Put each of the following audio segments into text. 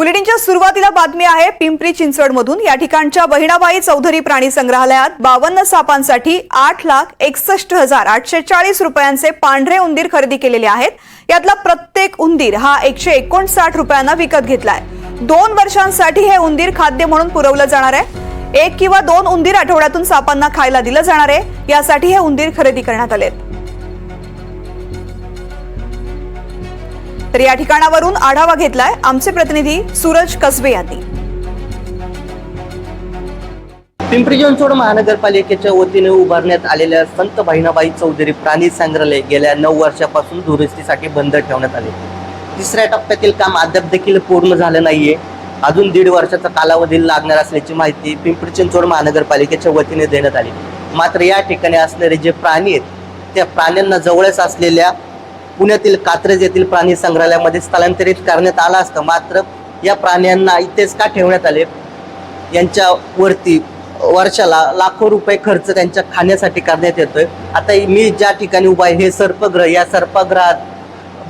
बुलेटिनच्या सुरुवातीला बातमी आहे पिंपरी चिंचवडमधून। या ठिकाणच्या बहिणाबाई चौधरी प्राणी संग्रहालयात 52 सापांसाठी 8,61,840 रुपयांचे पांढरे उंदीर खरेदी केलेले आहेत। यातला प्रत्येक उंदीर हा 159 रुपयांना विकत घेतलाय। 2 वर्षांसाठी हे उंदीर खाद्य म्हणून पुरवलं जाणार आहे। 1 किंवा 2 उंदीर आठवड्यातून सापांना खायला दिलं जाणार आहे। यासाठी हे उंदीर खरेदी करण्यात आलेत। तर या ठिकाणावरून आढावा घेतलाय आमचे प्रतिनिधी सूरज कसबे यांनी। पिंपरी चिंचवड महानगरपालिकेच्या वतीने उभारण्यात आलेल्या संत बहिणाबाई चौधरी प्राणी संग्रहालय गेल्या 9 वर्षापासून दुरुस्तीसाठी बंद ठेवण्यात आले। तिसऱ्या टप्प्यातील काम अद्याप देखील पूर्ण झालं नाहीये। अजून 1.5 वर्षाचा कालावधी लागणार असल्याची माहिती पिंपरी चिंचवड महानगरपालिकेच्या वतीने देण्यात आली। मात्र या ठिकाणी असणारे जे प्राणी आहेत त्या प्राण्यांना जवळच असलेल्या पुण्यातील कात्रज येथील प्राणी संग्रहालयामध्ये स्थलांतरित करण्यात आलं असतं। मात्र या प्राण्यांना इथेच का ठेवण्यात आले, यांच्यावरती वर्षाला लाखो रुपये खर्च त्यांच्या खाण्यासाठी करण्यात येतोय। आता मी ज्या ठिकाणी उभा आहे हे सर्पगृह, या सर्पगृहात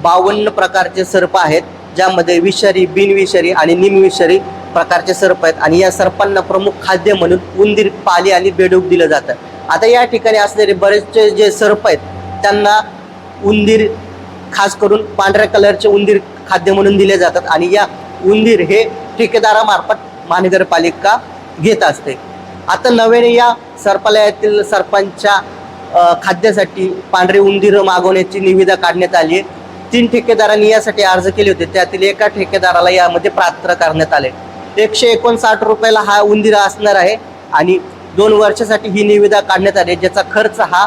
52 प्रकारचे सर्प आहेत, ज्यामध्ये विषारी, बिनविषारी आणि निमविषारी प्रकारचे सर्प आहेत आणि या सर्पांना प्रमुख खाद्य म्हणून उंदीर, पाली आणि बेडूक दिलं जातं। आता या ठिकाणी असलेले बरेचसे जे सर्प आहेत त्यांना उंदीर, खास करून पांढऱ्या कलरचे उंदीर खाद्य म्हणून दिले जातात आणि या उंदीर हे ठेकेदारामार्फत महानगरपालिका घेत असते। आता नव्याने या सर्पालयातील सर्पांच्या खाद्यासाठी पांढरे उंदीर मागवण्याची निविदा काढण्यात आली आहे। 3 ठेकेदारांनी यासाठी अर्ज केले होते, त्यातील एका ठेकेदाराला यामध्ये पात्र करण्यात आले। 159 रुपयाला हा उंदीर असणार आहे आणि 2 वर्षासाठी ही निविदा काढण्यात आली, ज्याचा खर्च हा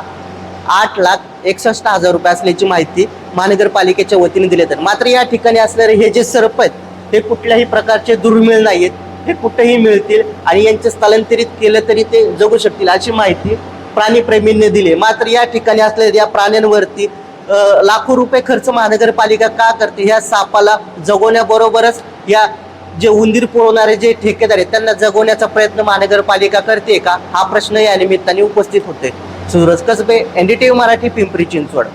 8,61,000 रुपये असल्याची माहिती महानगरपालिकेच्या वतीने दिली आहे। मात्र या ठिकाणी असणारे हे जे सर्प आहेत हे कुठल्याही प्रकारचे दुर्मिळ नाहीत, हे कुठेही मिळतील आणि यांचे स्थलांतरित केलं तरी ते जगू शकतील अशी माहिती प्राणीप्रेमींनी दिली। मात्र या ठिकाणी असलेल्या या प्राण्यांवरती लाखो रुपये खर्च महानगरपालिका का करते? ह्या सापाला जगवण्याबरोबरच या जे उंदीर पुरवणारे जे ठेकेदार आहेत त्यांना जगवण्याचा प्रयत्न महानगरपालिका करते का, हा प्रश्न या निमित्ताने उपस्थित होते। सूरज कसबे, NDTV मराठी, पिंपरी चिंचवड।